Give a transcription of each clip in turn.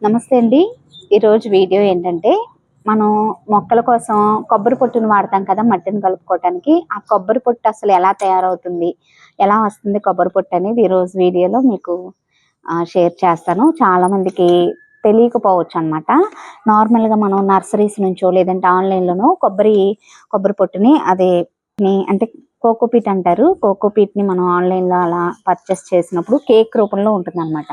నమస్తే అండి. ఈరోజు వీడియో ఏంటంటే, మనం మొక్కల కోసం కొబ్బరి పొట్టుని వాడతాం కదా మట్టిని కలుపుకోవటానికి. ఆ కొబ్బరి పొట్టు అసలు ఎలా తయారవుతుంది? ఎలా వస్తుంది కొబ్బరి పొట్టు అనేది ఈరోజు వీడియోలో మీకు షేర్ చేస్తాను. చాలామందికి తెలియకపోవచ్చనమాట. నార్మల్‌గా మనం నర్సరీస్ నుంచో లేదంటే ఆన్‌లైన్‌లోనో కొబ్బరి పొట్టుని అంటే కోకోపీట్ అంటారు. కోకోపీట్‌ని మనం ఆన్‌లైన్‌లో అలా పర్చేస్ చేసినప్పుడు కేక్ రూపంలో ఉంటుందనమాట.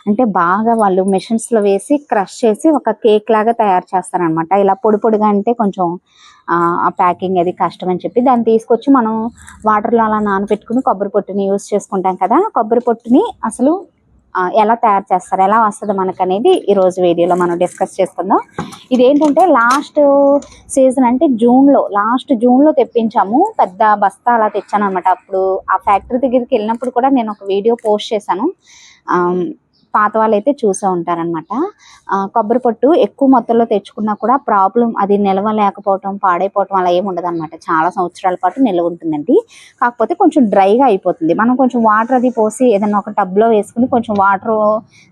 అంటే బాగా వాళ్ళు మెషిన్స్‌లో వేసి క్రష్ చేసి ఒక కేక్ లాగా తయారు చేస్తారనమాట. ఇలా పొడి పొడిగా అంటే కొంచెం ఆ ప్యాకింగ్ అది కష్టం అని చెప్పి దాన్ని తీసుకొచ్చి మనం వాటర్‌లో అలా నానబెట్టుకొని కొబ్బరి పొట్టుని యూజ్ చేసుకుంటాం కదా! కొబ్బరి పొట్టుని అసలు ఎలా తయారు చేస్తారు? ఎలా వస్తది మనకనేది ఈరోజు వీడియోలో మనం డిస్కస్ చేసుకుందాం. ఇదేంటంటే సీజన్ అంటే లాస్ట్ జూన్‌లో తెప్పించాము. పెద్ద బస్తా అలా తెచ్చాననమాట. అప్పుడు ఆ ఫ్యాక్టరీ దగ్గరికెళ్ళినప్పుడు కూడా నేను ఒక వీడియో పోస్ట్ చేశాను. పాత వాళ్ళైతే చూసే ఉంటారనమాట. కొబ్బరి పొట్టు ఎక్కువ మొత్తంలో తెచ్చుకున్నా కూడా ప్రాబ్లమ్ అది నిల్వ లేకపోవటం, పాడైపోవటం అలా ఏమి ఉండదనమాట. చాలా సంవత్సరాల పాటు నిల్వ ఉంటుందండి. కాకపోతే కొంచెం డ్రైగా అయిపోతుంది. మనం కొంచెం వాటర్ అది పోసి ఏదైనా ఒక టబ్‌లో వేసుకొని కొంచెం వాటర్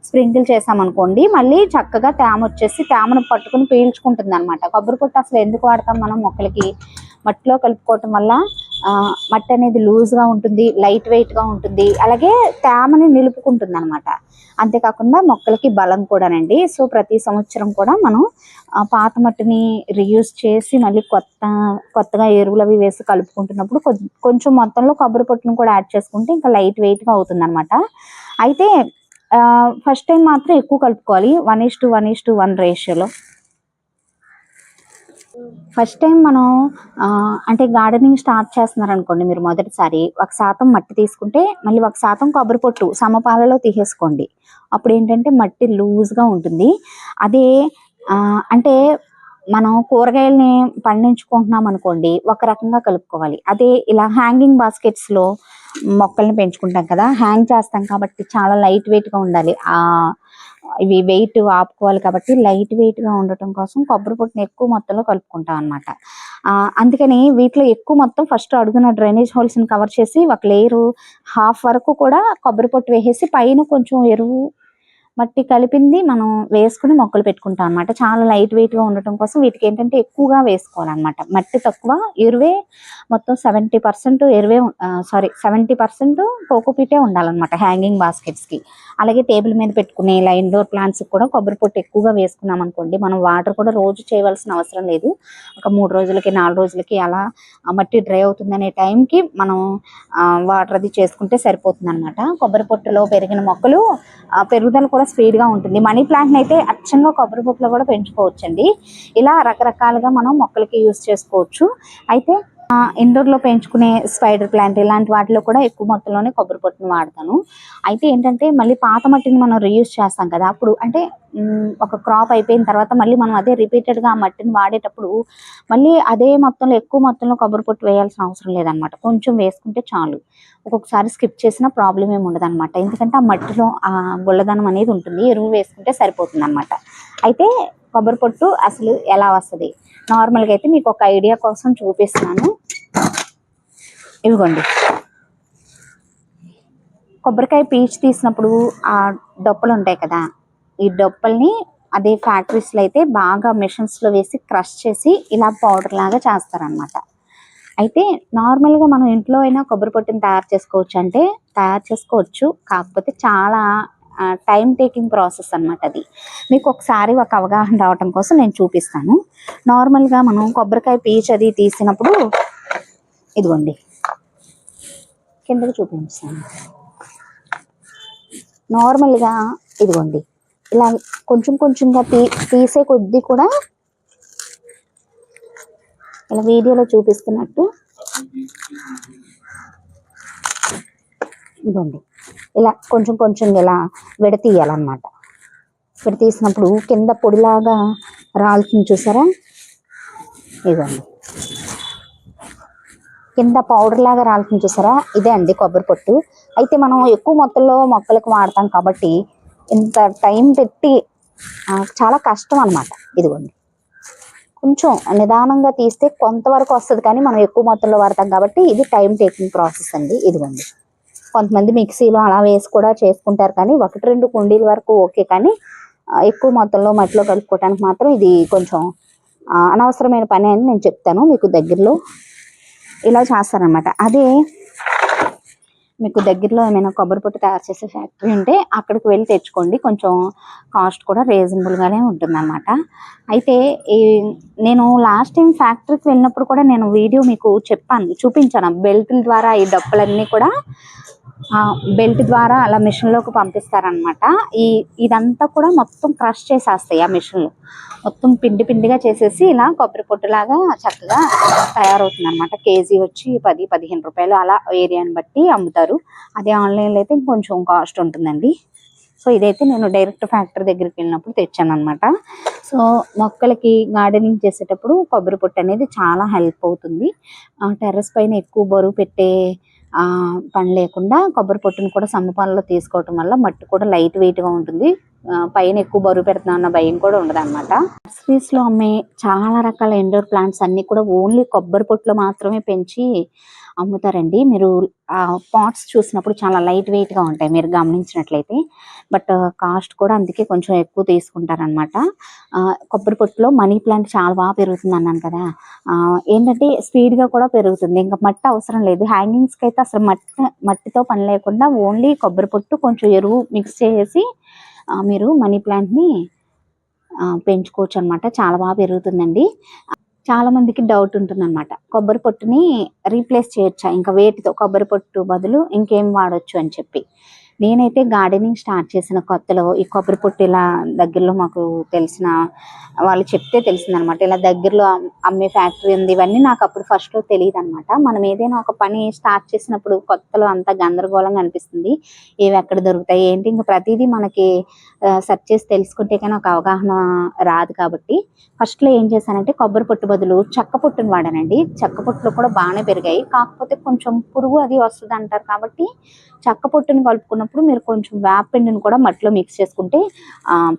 స్ప్రింకిల్ చేసామనుకోండి, మళ్ళీ చక్కగా తేమ వచ్చేసి తేమను పట్టుకొని పీల్చుకుంటుందనమాట. కొబ్బరి పొట్టు అసలు ఎందుకు వాడతాం మనం మొక్కలకి? మట్టిలో కలుపుకోవటం వల్ల మట్టి అనేది లూజ్‌గా ఉంటుంది, లైట్ వెయిట్‌గా ఉంటుంది. అలాగే తేమని నిలుపుకుంటుంది అనమాట. అంతేకాకుండా మొక్కలకి బలం కూడానండి. సో ప్రతి సంవత్సరం కూడా మనం పాత మట్టిని రీయూజ్ చేసి మళ్ళీ కొత్తగా ఎరువులు అవి వేసి కలుపుకుంటున్నప్పుడు కొంచెం మొత్తంలో కొబ్బరి పొట్టును కూడా యాడ్ చేసుకుంటే ఇంకా లైట్ వెయిట్‌గా అవుతుందనమాట. అయితే ఫస్ట్ టైం మాత్రం ఎక్కువ కలుపుకోవాలి. 1:1:1 రేషియోలో. ఫస్ట్ టైం మనం అంటే గార్డెనింగ్ స్టార్ట్ చేస్తున్నారనుకోండి మీరు మొదటిసారి 1% మట్టి తీసుకుంటే మళ్ళీ 1% కొబ్బరి పొట్టు సమపాలలో తీసేసుకోండి. అప్పుడు ఏంటంటే మట్టి లూజ్‌గా ఉంటుంది. అదే అంటే మనం కూరగాయలని పండించుకుంటున్నాం అనుకోండి ఒక రకంగా కలుపుకోవాలి. అదే ఇలా హ్యాంగింగ్ బాస్కెట్స్‌లో మొక్కల్ని పెంచుకుంటాం కదా! హ్యాంగ్ చేస్తాం కాబట్టి చాలా లైట్ వెయిట్‌గా ఉండాలి. ఇవి వెయిట్ ఆపుకోవాలి కాబట్టి లైట్ వెయిట్‌గా ఉండటం కోసం కొబ్బరి పొట్టుని ఎక్కువ మొత్తంలో కలుపుకుంటాం అనమాట. అందుకని వీటిలో ఎక్కువ మొత్తం ఫస్ట్ అడుగున డ్రైనేజ్ హోల్స్‌ని కవర్ చేసి ఒక లేయరు హాఫ్ వరకు కూడా కొబ్బరి పొట్టు వేసేసి పైన కొంచెం ఎరువు, మట్టి కలిపింది మనం వేసుకుని మొక్కలు పెట్టుకుంటాం అనమాట. చాలా లైట్ వెయిట్‌గా ఉండటం కోసం వీటికి ఏంటంటే ఎక్కువగా వేసుకోవాలన్నమాట. మట్టి తక్కువ, ఎరువే మొత్తం 70% కోకోపీటే ఉండాలన్నమాట హ్యాంగింగ్ బాస్కెట్స్‌కి. అలాగే టేబుల్ మీద పెట్టుకునే ఇలా ఇండోర్ ప్లాంట్స్‌కి కూడా కొబ్బరి పొట్టు ఎక్కువగా వేసుకున్నాం అనుకోండి, మనం వాటర్ కూడా రోజు చేయవలసిన అవసరం లేదు. ఒక 3 రోజులకి, 4 రోజులకి అలా మట్టి డ్రై అవుతుందనే టైంకి మనం వాటర్ అది చేసుకుంటే సరిపోతుందన్నమాట. కొబ్బరి పొట్టులో పెరిగిన మొక్కలు పెరుగుదల కూడా స్పీడ్‌గా ఉంటుంది. మనీ ప్లాంట్‌ని అయితే అచ్చంగా కొబ్బరి పొట్టులో కూడా పెంచుకోవచ్చండి. ఇలా రకరకాలుగా మనం మొక్కలకి యూజ్ చేసుకోవచ్చు. అయితే ఇండోర్‌లో పెంచుకునే స్పైడర్ ప్లాంట్ ఇలాంటి వాటిలో కూడా ఎక్కువ మొత్తంలోనే కొబ్బరి పొట్టుని వాడతాను. అయితే ఏంటంటే మళ్ళీ పాత మట్టిని మనం రీయూజ్ చేస్తాం కదా! అప్పుడు అంటే ఒక క్రాప్ అయిపోయిన తర్వాత మళ్ళీ మనం అదే రిపీటెడ్‌గా ఆ మట్టిని వాడేటప్పుడు మళ్ళీ అదే మొత్తంలో ఎక్కువ మొత్తంలో కొబ్బరి పొట్టు వేయాల్సిన అవసరం లేదనమాట. కొంచెం వేసుకుంటే చాలు. ఒక్కొక్కసారి స్కిప్ చేసినా ప్రాబ్లమ్ ఏమి ఉండదనమాట. ఎందుకంటే ఆ మట్టిలో గుల్లదనం అనేది ఉంటుంది. ఎరువు వేసుకుంటే సరిపోతుందనమాట. అయితే కొబ్బరి పొట్టు అసలు ఎలా వస్తది? నార్మల్‌గా అయితే మీకు ఒక ఐడియా కోసం చూపిస్తున్నాను. ఇవిగోండి. కొబ్బరికాయ పీచు తీసినప్పుడు ఆ డొప్పలు ఉంటాయి కదా! ఈ డొప్పల్ని అదే ఫ్యాక్టరీస్‌లో అయితే బాగా మెషిన్స్‌లో వేసి క్రష్ చేసి ఇలా పౌడర్ లాగా చేస్తారనమాట. అయితే నార్మల్‌గా మనం ఇంట్లో అయినా కొబ్బరి పొట్టుని తయారు చేసుకోవచ్చు. కాకపోతే చాలా టైమ్ టేకింగ్ ప్రాసెస్ అనమాట అది. మీకు ఒకసారి ఒక అవగాహన రావటం కోసం నేను చూపిస్తాను. నార్మల్‌గా మనం కొబ్బరికాయ పీచు అది తీసినప్పుడు ఇదిగోండి. కిందకి చూపించాను. నార్మల్‌గా ఇదిగోండి. ఇలా కొంచెం కొంచెంగా తీసే కొద్దీ కూడా ఇలా వీడియోలో చూపిస్తున్నట్టు ఇదిగోండి. ఇలా కొంచెం కొంచెం ఇలా విడతీయాలన్నమాట. విడతీసినప్పుడు కింద పొడిలాగా రాలుతుంది చూసారా? ఇదిగోండి. కింద పౌడర్ లాగా రాలుతుంది చూసారా? ఇదే అండి కొబ్బరి పొట్టు. అయితే మనం ఎక్కువ మొత్తంలో మొక్కలకు వాడతాం కాబట్టి ఇంత టైం పెట్టి చాలా కష్టం అనమాట. ఇదిగోండి. కొంచెం నిదానంగా తీస్తే కొంతవరకు వస్తుంది, కానీ మనం ఎక్కువ మొత్తంలో వాడతాం కాబట్టి ఇది టైం టేకింగ్ ప్రాసెస్ అండి. ఇదిగోండి. కొంతమంది మిక్సీలో అలా వేసి కూడా చేసుకుంటారు, కానీ 1-2 కుండీల వరకు ఓకే. కానీ ఎక్కువ మొత్తంలో మట్టిలో కలుపుకోవడానికి మాత్రం ఇది కొంచెం అనవసరమైన పని అని నేను చెప్తాను. మీకు దగ్గరలో ఇలా చేస్తారనమాట. అదే మీకు దగ్గరలో ఏమైనా కొబ్బరి పొట్టు తయారు చేసే ఫ్యాక్టరీ ఉంటే అక్కడికి వెళ్ళి తెచ్చుకోండి. కొంచెం కాస్ట్ కూడా రీజనబుల్గానే ఉంటుంది అనమాట. అయితే నేను లాస్ట్ టైం ఫ్యాక్టరీకి వెళ్ళినప్పుడు కూడా నేను వీడియో మీకు చూపించాను. బెల్ట్ ద్వారా ఈ డప్పులన్నీ కూడా బెల్ట్ ద్వారా అలా మిషన్లోకి పంపిస్తారనమాట. ఇదంతా కూడా మొత్తం క్రష్ చేసేస్తాయి ఆ మిషన్లు. మొత్తం పిండి పిండిగా చేసేసి ఇలా కొబ్బరి పొట్టులాగా చక్కగా తయారవుతుంది అనమాట. కేజీ వచ్చి 10-15 రూపాయలు అలా ఏరియాని బట్టి అమ్ముతారు. అదే ఆన్లైన్లో అయితే కొంచెం కాస్ట్ ఉంటుందండి. సో ఇదైతే నేను డైరెక్ట్ ఫ్యాక్టరీ దగ్గరికి వెళ్ళినప్పుడు తెచ్చాను అనమాట. సో మొక్కలకి గార్డెనింగ్ చేసేటప్పుడు కొబ్బరి పొట్టు అనేది చాలా హెల్ప్ అవుతుంది. టెర్రస్ పైన ఎక్కువ బరువు పెట్టే పని లేకుండా కొబ్బరి పొట్టును కూడా సమపాలలో తీసుకోవటం వల్ల మట్టి కూడా లైట్ వెయిట్గా ఉంటుంది. పైన ఎక్కువ బరువు పెడుతున్నా అన్న భయం కూడా ఉండదు అనమాట. నర్సరీస్లో అమ్మే చాలా రకాల ఇండోర్ ప్లాంట్స్ అన్నీ కూడా ఓన్లీ కొబ్బరి పొట్టులో మాత్రమే పెంచి అమ్ముతారండి. మీరు ఆ పాట్స్ చూసినప్పుడు చాలా లైట్ వెయిట్గా ఉంటాయి మీరు గమనించినట్లయితే. బట్ కాస్ట్ కూడా అందుకే కొంచెం ఎక్కువ తీసుకుంటారనమాట. కొబ్బరి పొట్టులో మనీ ప్లాంట్ చాలా బాగా పెరుగుతుంది అన్నాను కదా. ఏంటంటే స్పీడ్గా కూడా పెరుగుతుంది. ఇంకా మట్టి అవసరం లేదు. హ్యాంగింగ్స్కి అయితే అసలు మట్టితో పని లేకుండా ఓన్లీ కొబ్బరి పొట్టు కొంచెం ఎరువు మిక్స్ చేసి మీరు మనీ ప్లాంట్ని పెంచుకోవచ్చు అనమాట. చాలా బాగా పెరుగుతుందండి. చాలా మందికి డౌట్ ఉంటుందన్నమాట, కొబ్బరి పొట్టుని రీప్లేస్ చేయొచ్చా ఇంకా వేటితో, కొబ్బరి పొట్టు బదులు ఇంకేం వాడొచ్చు అని చెప్పి. నేనైతే గార్డెనింగ్ స్టార్ట్ చేసిన కొత్తలో ఈ కొబ్బరి పొట్టు ఇలా దగ్గరలో మాకు తెలిసిన వాళ్ళు చెప్తే తెలిసిందనమాట. ఇలా దగ్గరలో అమ్మే ఫ్యాక్టరీ ఉంది. ఇవన్నీ నాకు అప్పుడు ఫస్ట్లో తెలియదు అనమాట. మనం ఏదైనా ఒక పని స్టార్ట్ చేసినప్పుడు కొత్తలో అంతా గందరగోళంగా అనిపిస్తుంది. ఏవి ఎక్కడ దొరుకుతాయి ఏంటి, ఇంకా ప్రతిదీ మనకి సెర్చ్ చేసి తెలుసుకుంటే కానీ ఒక అవగాహన రాదు. కాబట్టి ఫస్ట్లో ఏం చేశానంటే కొబ్బరి పొట్టు బదులు చెక్క పొట్టుని వాడానండి. చెక్క పొట్టులో కూడా బాగానే పెరిగాయి. కాకపోతే కొంచెం పురుగు అది వస్తుంది అంటారు. కాబట్టి చెక్క పొట్టుని కలుపుకున్నప్పుడు మీరు కొంచెం వేపపిండిని కూడా మట్టిలో మిక్స్ చేసుకుంటే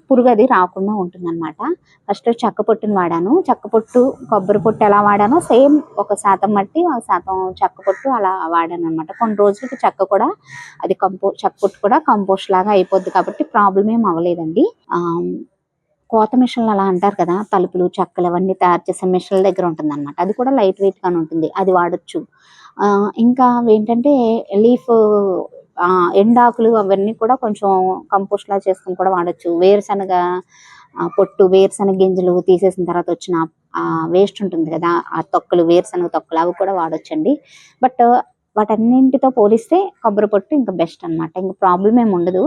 పురుగు అది రాకుండా ఉంటుంది అనమాట. ఫస్ట్ చెక్క పొట్టుని వాడాను. చెక్క పొట్టు కొబ్బరి పొట్టు ఎలా వాడానో సేమ్ 1% మట్టి 1% చెక్క పొట్టు అలా వాడాను అనమాట. కొన్ని రోజులకి చెక్క పొట్టు కూడా కంపోస్ట్ లాగా అయిపోద్ది. కాబట్టి ప్రాబ్లం ఏం అవ్వలేదండి. కోత మిషన్లు అలా అంటారు కదా, తలుపులు చెక్కలు అవన్నీ తయారు చేసే మిషన్ల దగ్గర ఉంటుంది అనమాట. అది కూడా లైట్ వెయిట్ గానే ఉంటుంది, అది వాడచ్చు. ఇంకా ఏంటంటే లీఫ్ ఎండాకులు అవన్నీ కూడా కొంచెం కంపోస్ట్ లా చేసుకుని కూడా వాడచ్చు. వేరుశనగ పొట్టు, వేరుశనగ గింజలు తీసేసిన తర్వాత వచ్చిన వేస్ట్ ఉంటుంది కదా, ఆ తొక్కలు, వేరుశనగ తొక్కలు, అవి కూడా వాడొచ్చండి. బట్ వాటన్నింటితో పోలిస్తే కొబ్బరి పొట్టు ఇంకా బెస్ట్ అనమాట. ఇంకా ప్రాబ్లం ఏమి ఉండదు.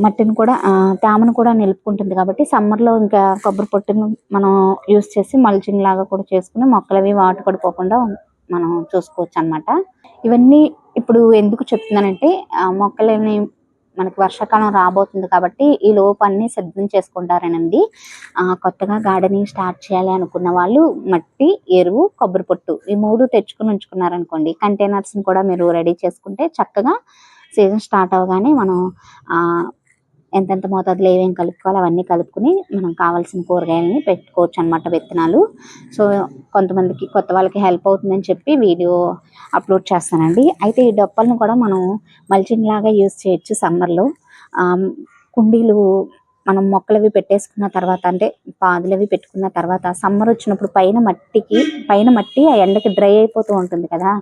మట్టిని కూడా తేమను కూడా నిలుపుకుంటుంది. కాబట్టి సమ్మర్లో ఇంకా కొబ్బరి పొట్టును మనం యూస్ చేసి మల్చింగ్ లాగా కూడా చేసుకుని మొక్కలు అవి వాటర్ పడిపోకుండా మనం చూసుకోవచ్చు అనమాట. ఇవన్నీ ఇప్పుడు ఎందుకు చెప్తున్నానంటే మొక్కలని మనకి వర్షాకాలం రాబోతుంది కాబట్టి ఈ లోపు అన్ని సిద్ధం చేసుకుంటారనండి. కొత్తగా గార్డెనింగ్ స్టార్ట్ చేయాలి అనుకున్న వాళ్ళు మట్టి, ఎరువు, కొబ్బరి పొట్టు ఈ 3 తెచ్చుకుని ఉంచుకున్నారనుకోండి, కంటైనర్స్ని కూడా మీరు రెడీ చేసుకుంటే చక్కగా సీజన్ స్టార్ట్ అవగానే మనం ఎంతెంత మోతాదులో ఏమేమి కలుపుకోవాలి అవన్నీ కలుపుకుని మనం కావాల్సిన కూరగాయలని పెట్టుకోవచ్చు అనమాట, విత్తనాలు. సో కొంతమందికి కొత్త వాళ్ళకి హెల్ప్ అవుతుందని చెప్పి వీడియో అప్లోడ్ చేస్తానండి. అయితే ఈ డొప్పలను కూడా మనం మల్చింగ్ లాగా యూజ్ చేయొచ్చు సమ్మర్లో. కుండీలు మనం మొక్కలవి పెట్టేసుకున్న తర్వాత, అంటే పాదులవి పెట్టుకున్న తర్వాత సమ్మర్ వచ్చినప్పుడు పైన మట్టి ఆ ఎండకి డ్రై అయిపోతూ ఉంటుంది కదా,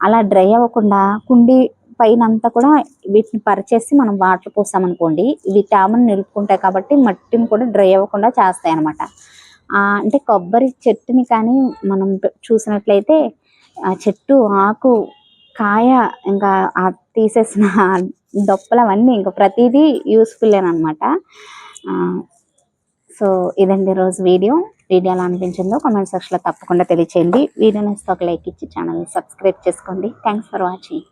అలా డ్రై అవ్వకుండా కుండీ పైన అంతా కూడా వీటిని పరిచేసి మనం వాటర్ పోసామనుకోండి, ఇవి తేమను నిలుపుకుంటాయి. కాబట్టి మట్టిని కూడా డ్రై అవ్వకుండా చేస్తాయి అనమాట. అంటే కొబ్బరి చెట్టుని కానీ మనం చూసినట్లయితే ఆ చెట్టు, ఆకు, కాయ, ఇంకా తీసేసిన దొప్పలు అవన్నీ ఇంకా ప్రతిదీ యూస్ఫుల్ అనమాట. సో ఇదండి రోజు వీడియో ఎలా అనిపించిందో కామెంట్ సెక్షన్లో తప్పకుండా తెలియచేయండి. వీడియో నచ్చితే ఒక లైక్ ఇచ్చి ఛానల్ని సబ్స్క్రైబ్ చేసుకోండి. Thanks for watching.